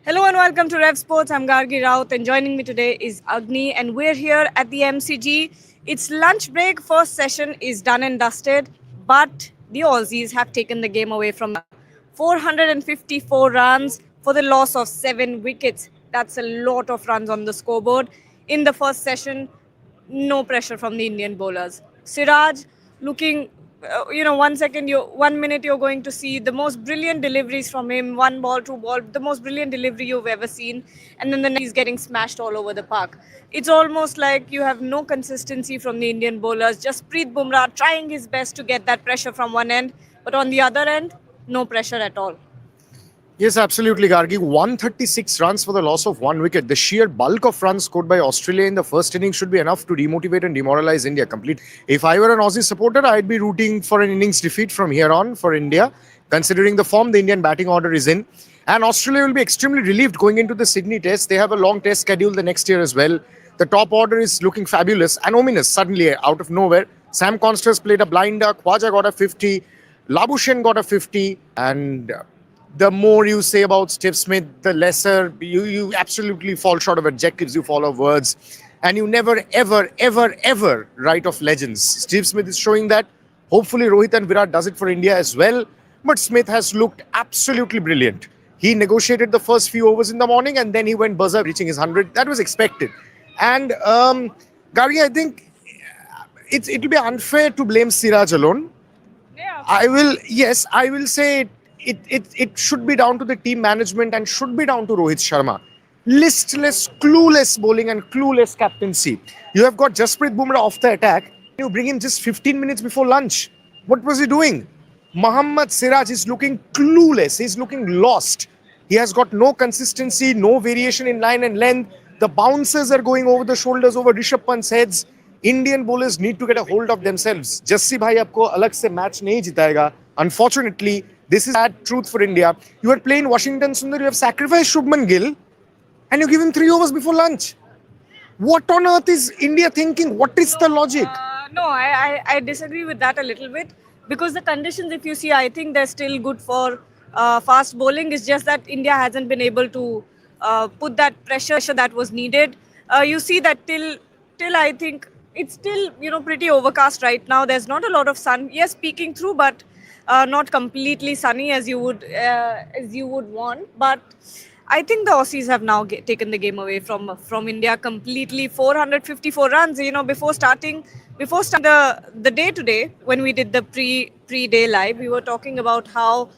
Hello and welcome to Rev Sports. I'm Gargi Raut and joining me today is Agni and we're here at the MCG. It's lunch break. First session is done and dusted, but the Aussies have taken the game away from 454 runs for the loss of 7 wickets. That's a lot of runs on the scoreboard. In the first session, no pressure from the Indian bowlers. Siraj looking, 1 minute you're going to see the most brilliant deliveries from him, one ball, two ball, the most brilliant delivery you've ever seen, and then the next he's getting smashed all over the park. It's almost like you have no consistency from the Indian bowlers. Just Preet Bumrah trying his best to get that pressure from one end, but on the other end, no pressure at all. Yes, absolutely, Gargi. 136 runs for the loss of 1 wicket. The sheer bulk of runs scored by Australia in the first innings should be enough to demotivate and demoralize India complete. If I were an Aussie supporter, I'd be rooting for an innings defeat from here on for India, considering the form the Indian batting order is in. And Australia will be extremely relieved going into the Sydney Test. They have a long test schedule the next year as well. The top order is looking fabulous and ominous suddenly out of nowhere. Sam Constance played a blinder, Khwaja got a 50, Labuschagne got a 50, and the more you say about Steve Smith, the lesser you absolutely fall short of adjectives, you fall of words, and you never, ever write of legends. Steve Smith is showing that. Hopefully, Rohit and Virat does it for India as well. But Smith has looked absolutely brilliant. He negotiated the first few overs in the morning, and then he went berserk, reaching his 100. That was expected. And Gargi, I think it'll be unfair to blame Siraj alone. Yeah. I will say it should be down to the team management and should be down to Rohit Sharma. Listless, clueless bowling and clueless captaincy. You have got Jasprit Bumrah off the attack. You bring him just 15 minutes before lunch. What was he doing? Mohammad Siraj is looking clueless. He's looking lost. He has got no consistency, no variation in line and length. The bouncers are going over the shoulders, over Rishabh Pant's heads. Indian bowlers need to get a hold of themselves. Jassi bhai aapko alag se match nahi jitayega. Unfortunately, this is bad truth for India. You are playing Washington Sundar, you have sacrificed Shubman Gill, and you give him 3 overs before lunch. What on earth is India thinking? What is the logic? No, I disagree with that a little bit because the conditions, if you see, I think they're still good for fast bowling. It's just that India hasn't been able to put that pressure that was needed. You see that till I think it's still pretty overcast right now. There's not a lot of sun. Yes, peeking through, but not completely sunny as you would want. But I think the Aussies have now taken the game away from India completely. 454 runs. Before starting the day today, when we did the pre-day live, we were talking about how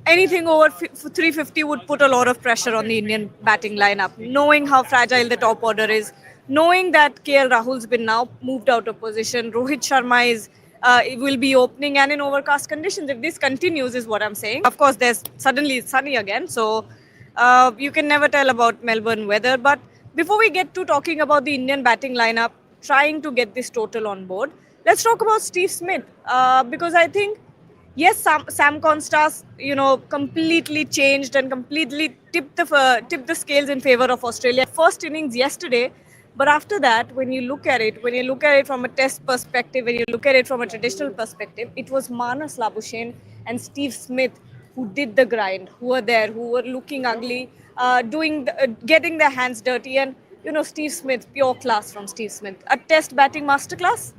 anything over 350 would put a lot of pressure on the Indian batting lineup, knowing how fragile the top order is, knowing that KL Rahul's been now moved out of position, Rohit Sharma will be opening, and in overcast conditions, if this continues, is what I'm saying. Of course, suddenly it's sunny again, so you can never tell about Melbourne weather. But before we get to talking about the Indian batting lineup, trying to get this total on board, let's talk about Steve Smith because I think, yes, Sam Constance, completely changed and completely tipped the scales in favor of Australia. First innings yesterday, but after that, when you look at it from a test perspective, when you look at it from a traditional perspective, it was Manas Labuschagne and Steve Smith who did the grind, who were there, who were looking ugly, getting their hands dirty, and Steve Smith, pure class from Steve Smith, a test batting masterclass.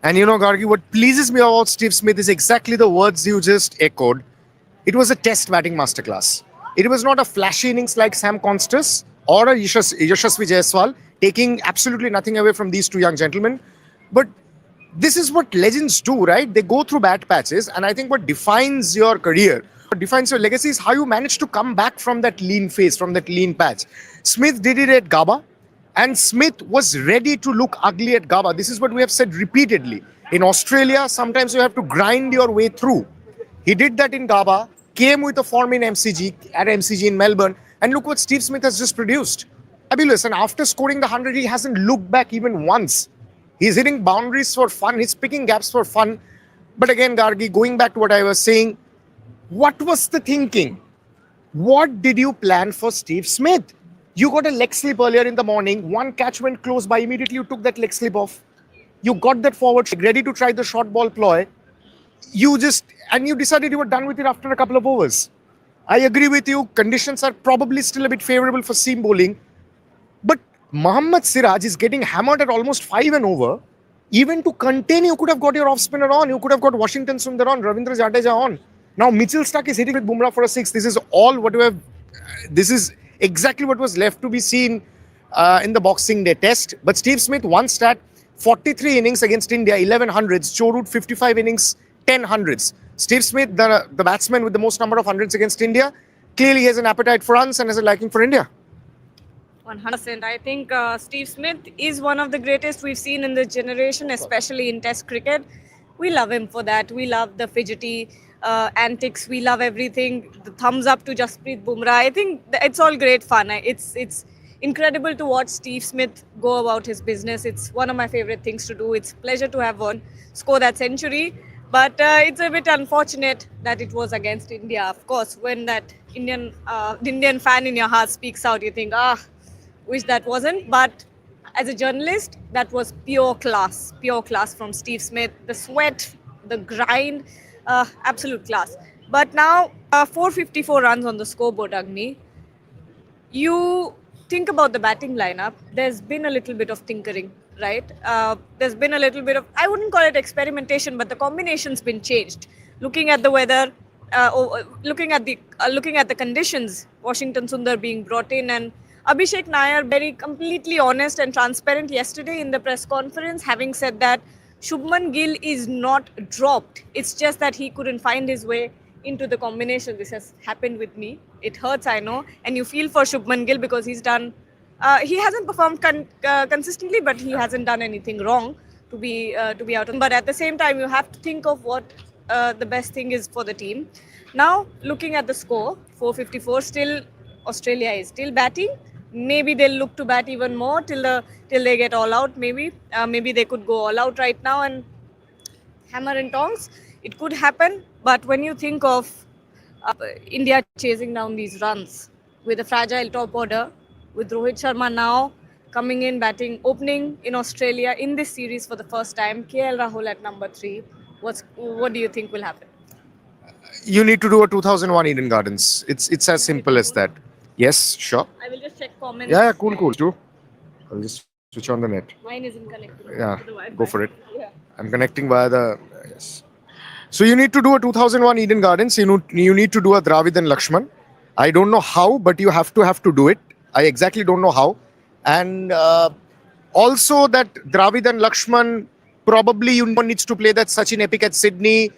And Gargi, what pleases me about Steve Smith is exactly the words you just echoed. It was a test batting masterclass. It was not a flashy innings like Sam Constance or a Yashasvi Jaiswal, taking absolutely nothing away from these two young gentlemen. But this is what legends do, right? They go through bad patches, and I think what defines your career, what defines your legacy is how you manage to come back from that lean phase, from that lean patch. Smith did it at Gabba, and Smith was ready to look ugly at Gabba. This is what we have said repeatedly. In Australia, sometimes you have to grind your way through. He did that in Gabba, came with a form in MCG, at MCG in Melbourne, and look what Steve Smith has just produced. Fabulous. And after scoring the 100, he hasn't looked back even once. He's hitting boundaries for fun. He's picking gaps for fun. But again, Gargi, going back to what I was saying, what was the thinking? What did you plan for Steve Smith? You got a leg slip earlier in the morning. One catch went close by. Immediately you took that leg slip off. You got that forward, ready to try the short ball ploy. You decided you were done with it after a couple of overs. I agree with you. Conditions are probably still a bit favorable for seam bowling. But Mohammad Siraj is getting hammered at almost 5 and over. Even to contain, you could have got your off spinner on. You could have got Washington Sundar on, Ravindra Jadeja on. Now Mitchell Stark is hitting with Bumrah for a six. This is all what you have. This is exactly what was left to be seen in the Boxing Day test. But Steve Smith, one stat: 43 innings against India, 11 hundreds. Joe Root, 55 innings, 10 hundreds. Steve Smith, the batsman with the most number of hundreds against India, clearly has an appetite for runs and has a liking for India. 100%. I think Steve Smith is one of the greatest we've seen in this generation, especially in Test cricket. We love him for that. We love the fidgety antics. We love everything. The thumbs up to Jasprit Bumrah. I think it's all great fun. It's incredible to watch Steve Smith go about his business. It's one of my favorite things to do. It's a pleasure to have one score that century. But it's a bit unfortunate that it was against India. Of course, when that Indian fan in your heart speaks out, you think, wish that wasn't. But as a journalist, that was pure class from Steve Smith. The sweat, the grind, absolute class. But now, 454 runs on the scoreboard, Agni. You think about the batting lineup, there's been a little bit of tinkering, right? There's been a little bit of, I wouldn't call it experimentation, but the combination's been changed. Looking at the weather, looking at the conditions, Washington Sundar being brought in, and Abhishek Nair very completely honest and transparent yesterday in the press conference, having said that Shubman Gill is not dropped. It's just that he couldn't find his way into the combination. This has happened with me. It hurts, I know, and you feel for Shubman Gill because he's done. He hasn't performed consistently, but he hasn't done anything wrong to be out. But at the same time, you have to think of what the best thing is for the team. Now, looking at the score, 454. Still, Australia is still batting. Maybe they'll look to bat even more till they get all out. Maybe they could go all out right now and hammer and tongs. It could happen. But when you think of India chasing down these runs with a fragile top order, with Rohit Sharma now coming in batting, opening in Australia in this series for the first time, KL Rahul at number 3, what do you think will happen? You need to do a 2001 Eden Gardens. It's as simple as that. Yes, sure. I will just check comments. Yeah, cool. Do. I'll just switch on the net. Mine isn't connected. Yeah, to the Wi-Fi. go for it. Yeah. I'm connecting via the yes. So you need to do a 2001 Eden Gardens. You need to do a Dravid and Lakshman. I don't know how, but you have to do it. I exactly don't know how. And also that Dravid and Lakshman, probably you needs to play that Sachin epic at Sydney.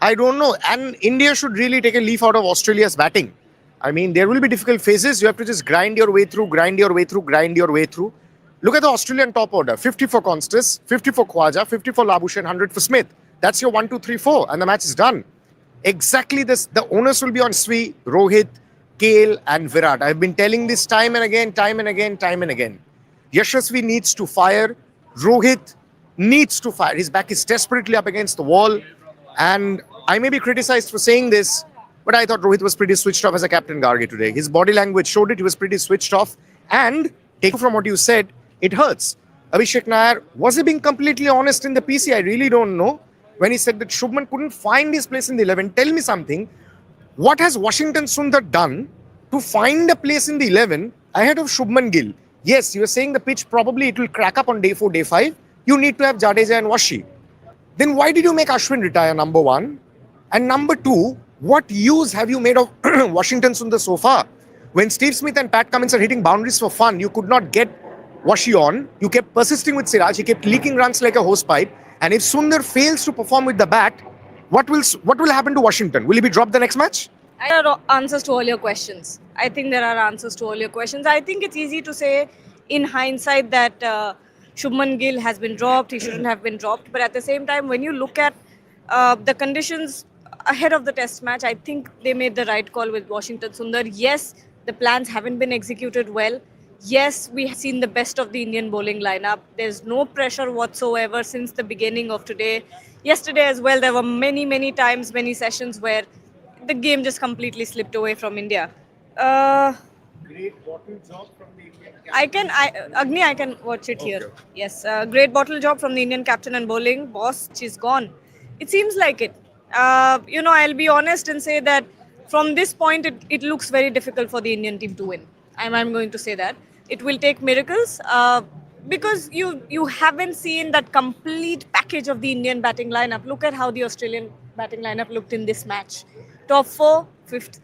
I don't know. And India should really take a leaf out of Australia's batting. I mean, there will be difficult phases. You have to just grind your way through. Look at the Australian top order. 50 for Constas, 50 for Khwaja, 50 for Labuschagne, 100 for Smith. That's your 1, 2, 3, 4. And the match is done. Exactly this. The onus will be on Swi, Rohit, KL and Virat. I've been telling this time and again. Yashasvi needs to fire. Rohit needs to fire. His back is desperately up against the wall. And I may be criticized for saying this, but I thought Rohit was pretty switched off as a captain Garge today. His body language showed it. He was pretty switched off. And take from what you said, it hurts. Abhishek Nair, was he being completely honest in the PC? I really don't know. When he said that Shubman couldn't find his place in the 11, tell me something. What has Washington Sundar done to find a place in the 11 ahead of Shubman Gill? Yes, you were saying the pitch probably it will crack up on day 4, day 5. You need to have Jadeja and Washi. Then why did you make Ashwin retire, number 1? And number 2, what use have you made of Washington Sundar so far? When Steve Smith and Pat Cummins are hitting boundaries for fun, you could not get Washi on. You kept persisting with Siraj. He kept leaking runs like a hosepipe. And if Sundar fails to perform with the bat, what will happen to Washington? Will he be dropped the next match? There are answers to all your questions. I think there are answers to all your questions. I think it's easy to say in hindsight that Shubman Gill has been dropped. He shouldn't have been dropped. But at the same time, when you look at the conditions ahead of the test match, I think they made the right call with Washington Sundar. Yes, the plans haven't been executed well. Yes, we have seen the best of the Indian bowling lineup. There's no pressure whatsoever since the beginning of today. Yesterday as well, there were many times, many sessions where the game just completely slipped away from India. Great bottle job from the Indian captain. Agni, I can watch it here. Okay. Yes, great bottle job from the Indian captain and bowling. Boss, she's gone. It seems like it. I'll be honest and say that from this point, it looks very difficult for the Indian team to win. I'm going to say that it will take miracles because you haven't seen that complete package of the Indian batting lineup. Look at how the Australian batting lineup looked in this match. Top four, fifth.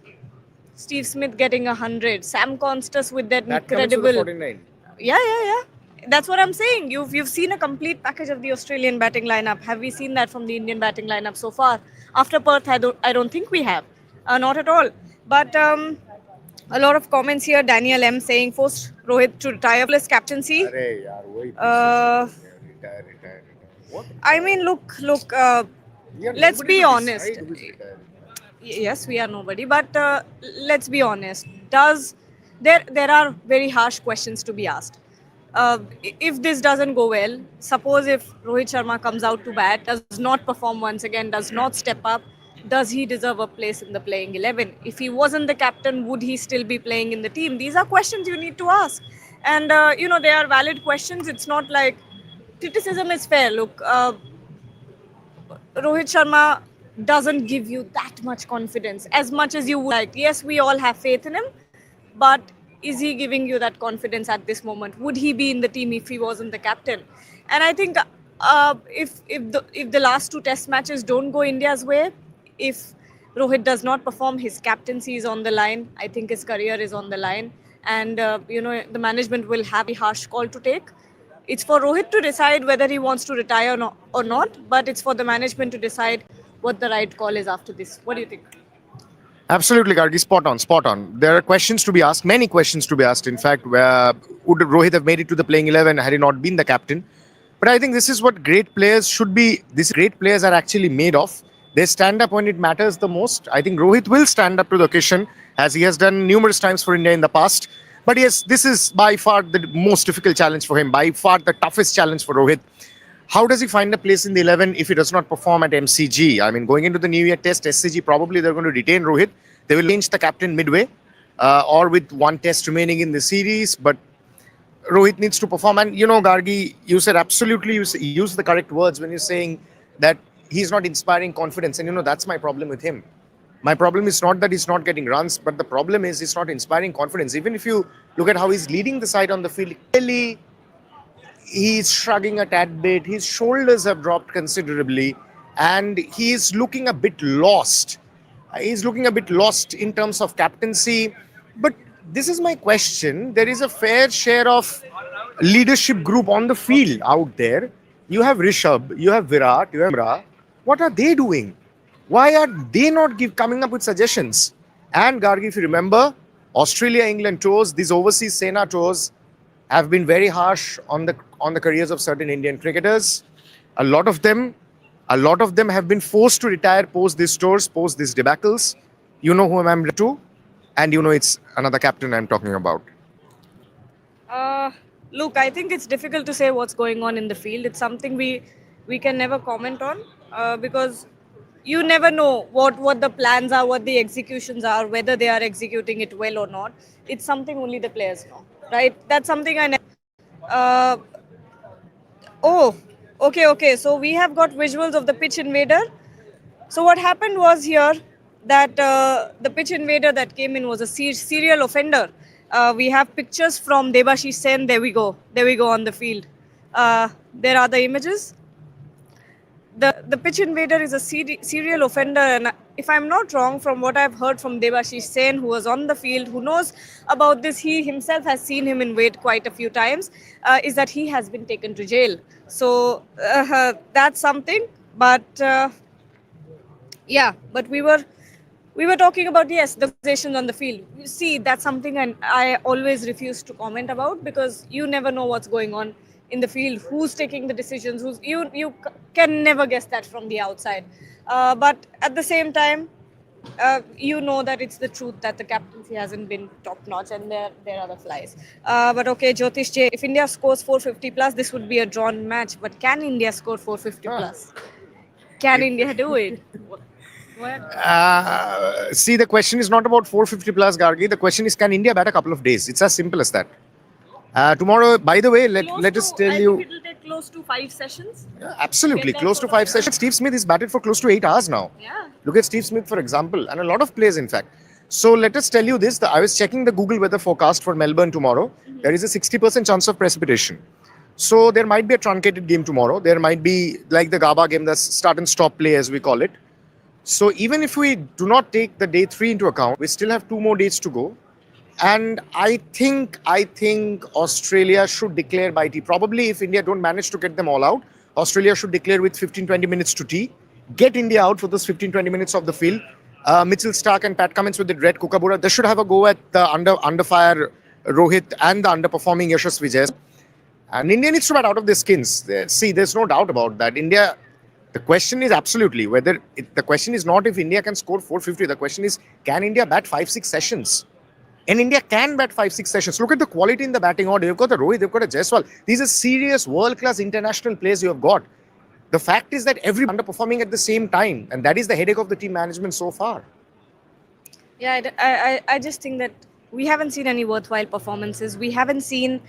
Steve Smith getting 100. Sam Constas with that That comments with the incredible. 49. Yeah. That's what I'm saying. You've seen a complete package of the Australian batting lineup. Have we seen that from the Indian batting lineup so far? After Perth, I don't think we have. Not at all. But a lot of comments here. Daniel M saying forced Rohit to retire plus captaincy. Arey, yaar, wahi Uh, retire. What? I mean, look. Yeah, Let's nobody be to honest. decide who is retiring. Yes, we are nobody, but let's be honest. Does there are very harsh questions to be asked? If this doesn't go well, suppose if Rohit Sharma comes out to bat, does not perform once again, does not step up, does he deserve a place in the playing 11? If he wasn't the captain, would he still be playing in the team? These are questions you need to ask, and they are valid questions. It's not like criticism is fair. Look, Rohit Sharma doesn't give you that much confidence as much as you would like. Yes, we all have faith in him, but is he giving you that confidence at this moment? Would he be in the team if he wasn't the captain? And I think if the last two Test matches don't go India's way, if Rohit does not perform, his captaincy is on the line. I think his career is on the line, and the management will have a harsh call to take. It's for Rohit to decide whether he wants to retire or not, but it's for the management to decide what the right call is after this. What do you think? Absolutely, Gargi, spot on. There are questions to be asked, many questions to be asked. In fact, where would Rohit have made it to the playing 11 had he not been the captain? But I think this is what great players should be. These great players are actually made of. They stand up when it matters the most. I think Rohit will stand up to the occasion, as he has done numerous times for India in the past. But yes, this is by far the most difficult challenge for him, by far the toughest challenge for Rohit. How does he find a place in the 11 if he does not perform at MCG? I mean, going into the New Year Test, SCG, probably they're going to retain Rohit. They will change the captain midway or with one test remaining in the series. But Rohit needs to perform. And, Gargi, you said absolutely, you use the correct words when you're saying that he's not inspiring confidence. And, that's my problem with him. My problem is not that he's not getting runs, but the problem is he's not inspiring confidence. Even if you look at how he's leading the side on the field, clearly he's shrugging a tad bit. His shoulders have dropped considerably, and he's looking a bit lost. He's looking a bit lost in terms of captaincy. But this is my question. There is a fair share of leadership group on the field out there. You have Rishabh, you have Virat, you have Ra. What are they doing? Why are they not coming up with suggestions? And Gargi, if you remember, Australia-England tours, these overseas Sena tours have been very harsh on the careers of certain Indian cricketers. A lot of them have been forced to retire post these tours, post these debacles. You know who I'm referring to, and it's another captain I'm talking about. Look, I think it's difficult to say what's going on in the field. It's something we can never comment on because you never know what the plans are, what the executions are, whether they are executing it well or not. It's something only the players know, right? That's something I never. Oh, okay. So we have got visuals of the pitch invader. So what happened was here that the pitch invader that came in was a serial offender. We have pictures from Debashish Sen. There we go on the field. There are the images. The pitch invader is a serial offender, and if I'm not wrong, from what I've heard from Debashish Sen, who was on the field, who knows about this, he himself has seen him invade quite a few times, is that he has been taken to jail. So that's something. But but we were talking about, yes, the accusations on the field. You see, that's something I always refuse to comment about because you never know what's going on in the field, who's taking the decisions, you can never guess that from the outside. But at the same time, that it's the truth that the captaincy hasn't been top notch, and there are the flies. But okay, Jyotish J, if India scores 450 plus, this would be a drawn match. But can India score 450 plus? Can India do it? See, the question is not about 450 plus, Gargi. The question is, can India bat a couple of days? It's as simple as that. Tomorrow, by the way, let us tell you. It will take close to 5 sessions. Yeah, absolutely. Get that Close to sort of 5 sessions. Steve Smith is batted for close to 8 hours now. Yeah. Look at Steve Smith, for example, and a lot of players, in fact. So let us tell you this. I was checking the Google weather forecast for Melbourne tomorrow. There is a 60% chance of precipitation. So there might be a truncated game tomorrow. There might be like the GABA game, the start and stop play as we call it. So even if we do not take the day 3 into account, we still have 2 more days to go. And I think Australia should declare by tea. Probably if India don't manage to get them all out, Australia should declare with 15-20 minutes to tea. Get India out for those 15-20 minutes of the field. Mitchell Stark and Pat Cummins with the red Kookaburra. They should have a go at the under fire Rohit and the underperforming Yashasvi Jaiswal. And India needs to bat out of their skins. See, there's no doubt about that. India, the question is absolutely the question is not if India can score 450. The question is, can India bat 5-6 sessions? And India can bat 5-6 sessions. Look at the quality in the batting order. They've got the Rohit, they've got a Jaiswal. These are serious world-class international players you have got. The fact is that everyone underperforming at the same time. And that is the headache of the team management so far. Yeah, I just think that we haven't seen any worthwhile performances. We haven't seen,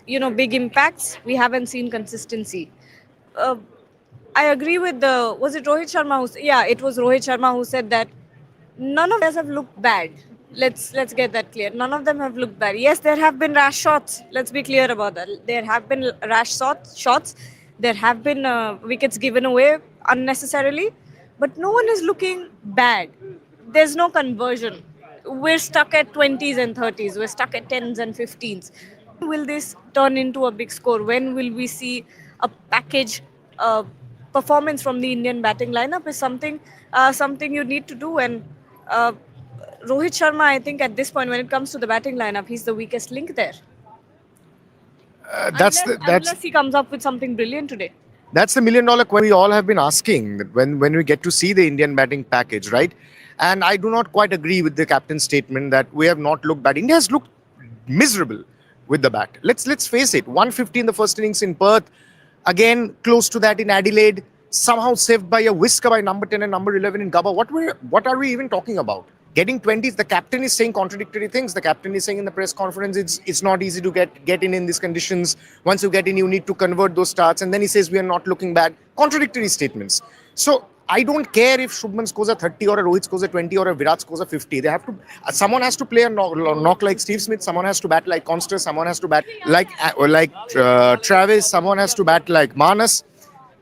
big impacts. We haven't seen consistency. Uh, I agree with was it Rohit Sharma yeah, it was Rohit Sharma who said that none of us have looked bad. Let's get that clear. None of them have looked bad. Yes, there have been rash shots. Let's be clear about that. There have been rash shots. There have been wickets given away unnecessarily, but no one is looking bad. There's no conversion. We're stuck at 20s and 30s. We're stuck at 10s and 15s. When will this turn into a big score? When will we see a package performance from the Indian batting lineup? Is something you need to do. And uh, Rohit Sharma, I think at this point, when it comes to the batting lineup, he's the weakest link there. Unless he comes up with something brilliant today. That's the million-dollar question we all have been asking when we get to see the Indian batting package, right? And I do not quite agree with the captain's statement that we have not looked bad. India has looked miserable with the bat. Let's face it. 150 in the first innings in Perth, again close to that in Adelaide. Somehow saved by a whisker by number 10 and number 11 in Gabba. What are we even talking about? Getting 20s. The captain is saying contradictory things. The captain is saying in the press conference it's not easy to get in these conditions. Once you get in, you need to convert those starts. And then he says we are not looking bad. Contradictory statements. So I don't care if Shubman scores a 30 or a Rohit scores a 20 or a Virat scores a 50. They have to. Someone has to play a knock like Steve Smith. Someone has to bat like Conster. Someone has to bat like Travis. Someone has to bat like Manas.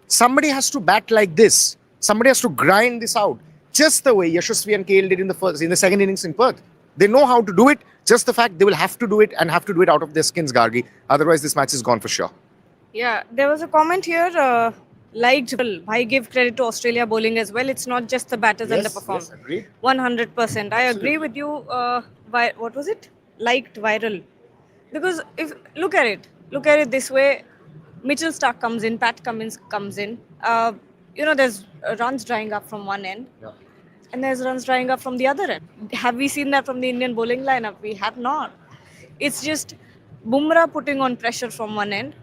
Somebody has to bat like this. Somebody has to grind this out. Just the way Yashasvi and KL did in the second innings in Perth. They know how to do it. Just the fact they will have to do it and have to do it out of their skins, Gargi. Otherwise, this match is gone for sure. Yeah, there was a comment here. Liked, I give credit to Australia bowling as well. It's not just the batters underperform. Yes, agreed. 100%. I agree with you. What was it? Liked viral. Because if look at it this way. Mitchell Stark comes in, Pat Cummins comes in. There's runs drying up from one end, and there's runs drying up from the other end. Have we seen that from the Indian bowling lineup? We have not. It's just Bumrah putting on pressure from one end,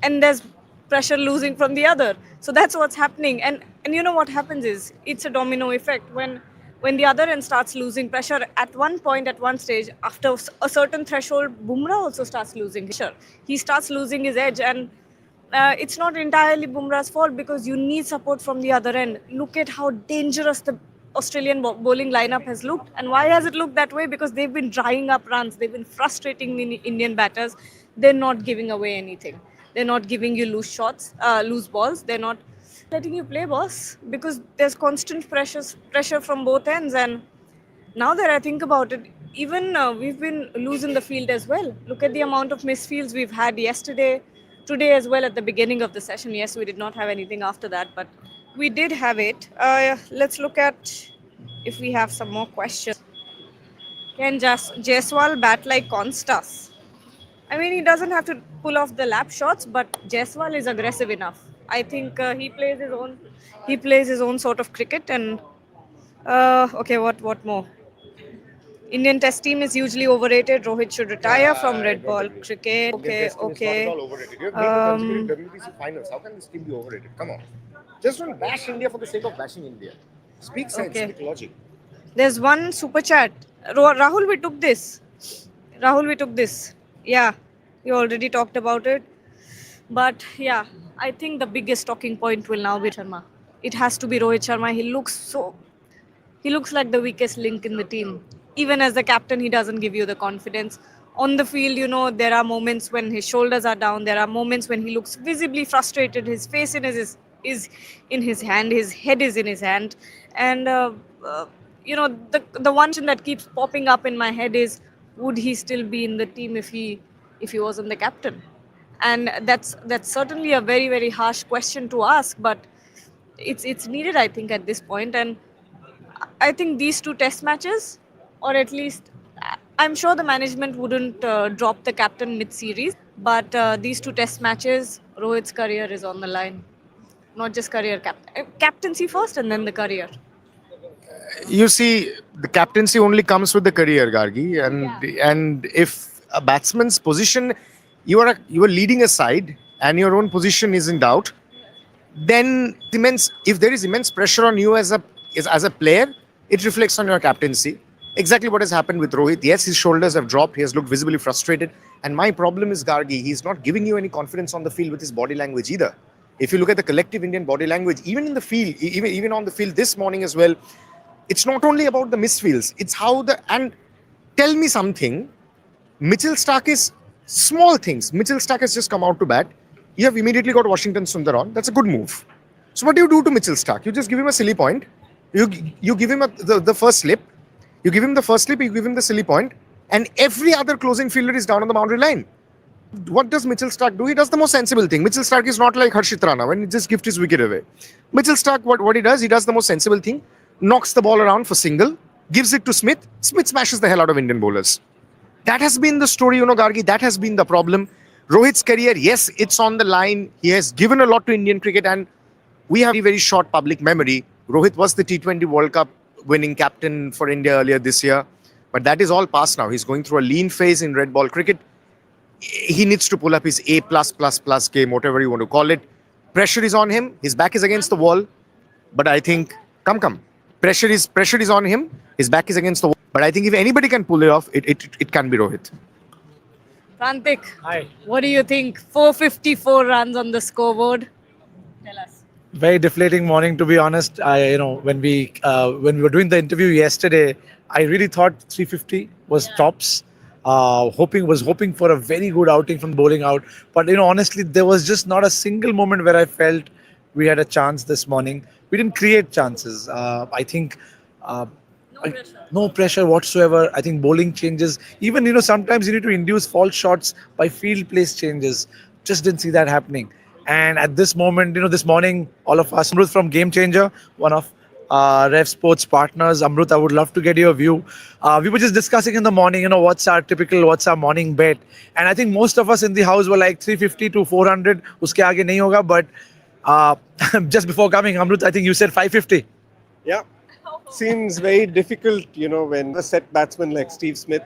and there's pressure losing from the other. So that's what's happening. And you know what happens is it's a domino effect. When the other end starts losing pressure, at one point, at one stage, after a certain threshold, Bumrah also starts losing pressure. He starts losing his edge, and it's not entirely Bumrah's fault because you need support from the other end. Look at how dangerous the Australian bowling lineup has looked. And why has it looked that way? Because they've been drying up runs. They've been frustrating the Indian batters. They're not giving away anything. They're not giving you loose balls. They're not letting you play, boss, because there's constant pressure from both ends. And now that I think about it, even we've been losing the field as well. Look at the amount of misfields we've had yesterday, today as well at the beginning of the session. Yes, we did not have anything after that, but we did have it. Let's look at if we have some more questions. Can Jaiswal bat like Constas? I mean, he doesn't have to pull off the lap shots, but Jaiswal is aggressive enough. I think he plays his own sort of cricket. And okay, what more? Indian Test team is hugely overrated. Rohit should retire from red ball cricket. Okay. WBC finals. How can this team be overrated? Come on. Just don't bash India for the sake of bashing India. Speak sense, speak logic. There's one super chat. Rahul, we took this. Yeah, we already talked about it. But yeah, I think the biggest talking point will now be Sharma. It has to be Rohit Sharma. He looks like the weakest link in the team. Even as the captain, he doesn't give you the confidence. On the field, there are moments when his shoulders are down. There are moments when he looks visibly frustrated. His face is in his hand. His head is in his hand. And, uh, the one question that keeps popping up in my head is, would he still be in the team if he wasn't the captain? And that's certainly a very, very harsh question to ask, but it's needed, I think, at this point. And I think these two test matches, or at least I'm sure the management wouldn't drop the captain mid-series, but these two test matches, Rohit's career is on the line. Not just career, captaincy first and then the career. You see, the captaincy only comes with the career, Gargi, and if a batsman's position, you are leading a side and your own position is in doubt, then if there is immense pressure on you as a player, it reflects on your captaincy. Exactly what has happened with Rohit. Yes, his shoulders have dropped. He has looked visibly frustrated. And my problem is, Gargi, he's not giving you any confidence on the field with his body language either. If you look at the collective Indian body language, even in the field, even on the field this morning as well, it's not only about the misfields. It's how and tell me something. Mitchell Stark is small things. Mitchell Stark has just come out to bat. You have immediately got Washington Sundar on. That's a good move. So what do you do to Mitchell Stark? You just give him a silly point. You give him the first slip. You give him the first slip. You give him the silly point, and every other closing fielder is down on the boundary line. What does Mitchell Stark do? He does the most sensible thing. Mitchell Stark is not like Harshit Rana when he just gives his wicket away. Mitchell Stark, what he does the most sensible thing, knocks the ball around for single, gives it to Smith. Smith smashes the hell out of Indian bowlers. That has been the story, Gargi. That has been the problem. Rohit's career, yes, it's on the line. He has given a lot to Indian cricket, and we have a very short public memory. Rohit was the T20 World Cup winning captain for India earlier this year, but that is all past now. He's going through a lean phase in red ball cricket. He needs to pull up his A+++ game, whatever you want to call it. Pressure is on him. His back is against the wall. But I think, come. Pressure is on him. His back is against the wall. But I think if anybody can pull it off, it can be Rohit. Prantik, Hi. what do you think? 454 runs on the scoreboard. Tell us. Very deflating morning, to be honest. When we were doing the interview yesterday, I really thought 350 was tops. Hoping for a very good outing from bowling out. But honestly, there was just not a single moment where I felt we had a chance this morning. We didn't create chances. I think. No pressure whatsoever. I think bowling changes. Even sometimes you need to induce false shots by field place changes. Just didn't see that happening. And at this moment, this morning, all of us, Amrut from Game Changer, one of Rev Sports partners. Amrut, I would love to get your view. We were just discussing in the morning, what's our morning bet. And I think most of us in the house were like 350 to 400. Uske aage nahi hoga. But just before coming, Amrut, I think you said 550. Yeah, seems very difficult, when a set batsman like Steve Smith,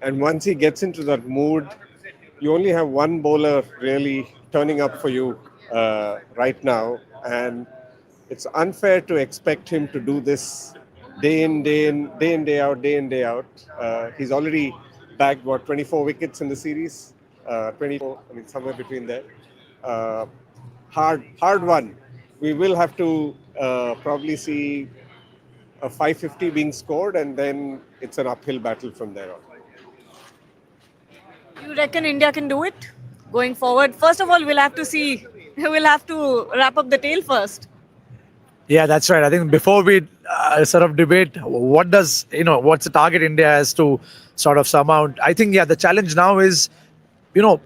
and once he gets into that mood, you only have one bowler really turning up for you right now, and it's unfair to expect him to do this day in, day out. He's already bagged 24 wickets in the series, 24, somewhere between there. Hard one. We will have to probably see a 550 being scored, and then it's an uphill battle from there on. You reckon India can do it going forward? First of all, we'll have to wrap up the tail first. Yeah, that's right. I think before we sort of debate what's the target India has to sort of sum out, I think, the challenge now is,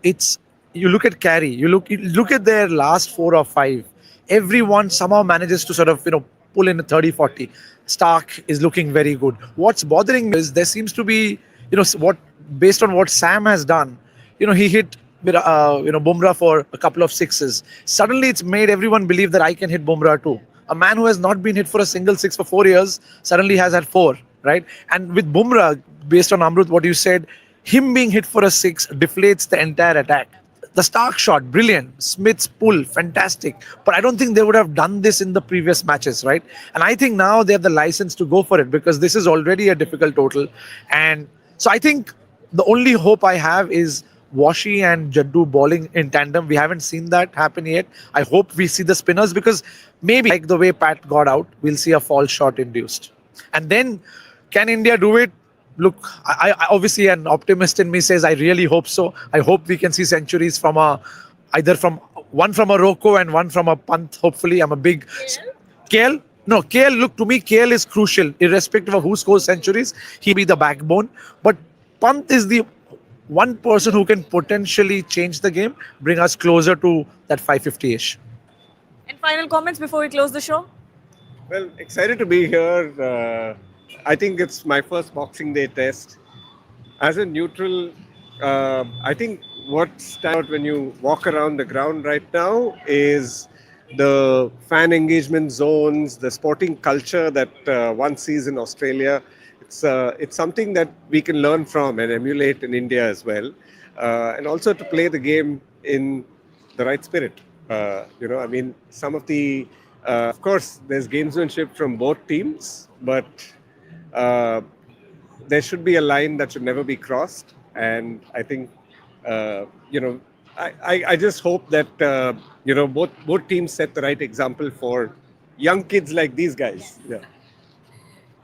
it's, you look at carry, you look at their last 4 or 5, everyone somehow manages to sort of, pull in a 30-40. Stark is looking very good. What's bothering me is there seems to be, based on what Sam has done, he hit Bumrah for a couple of sixes. Suddenly it's made everyone believe that I can hit Bumrah too. A man who has not been hit for a single six for 4 years suddenly has had 4, right? And with Bumrah, based on Amrut, what you said, him being hit for a 6 deflates the entire attack. The Stark shot, brilliant. Smith's pull, fantastic. But I don't think they would have done this in the previous matches, right? And I think now they have the license to go for it because this is already a difficult total. And so I think the only hope I have is Washi and Jaddu bowling in tandem. We haven't seen that happen yet. I hope we see the spinners, because maybe like the way Pat got out, we'll see a fall shot induced. And then can India do it? Look, I obviously an optimist in me says I really hope so. I hope we can see centuries from a either from one from a Rocco and one from a Pant. Hopefully, I'm a big KL. No, KL. Look, to me, KL is crucial, irrespective of who scores centuries. He be the backbone, but Pant is the one person who can potentially change the game, bring us closer to that 550-ish. And final comments before we close the show? Well, excited to be here. I think it's my first Boxing Day test. As a neutral, I think what stands out when you walk around the ground right now is the fan engagement zones, the sporting culture that one sees in Australia. It's something that we can learn from and emulate in India as well, and also to play the game in the right spirit. I mean, some of the, of course, there's gamesmanship from both teams, but there should be a line that should never be crossed. And I think, I just hope that, both teams set the right example for young kids like these guys. Yeah.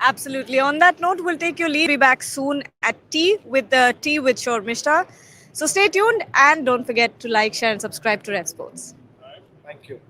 Absolutely. On that note, we'll take your leave. Be back soon at tea with the Tea with Shormishta. So stay tuned and don't forget to like, share, and subscribe to Red Sports. Thank you.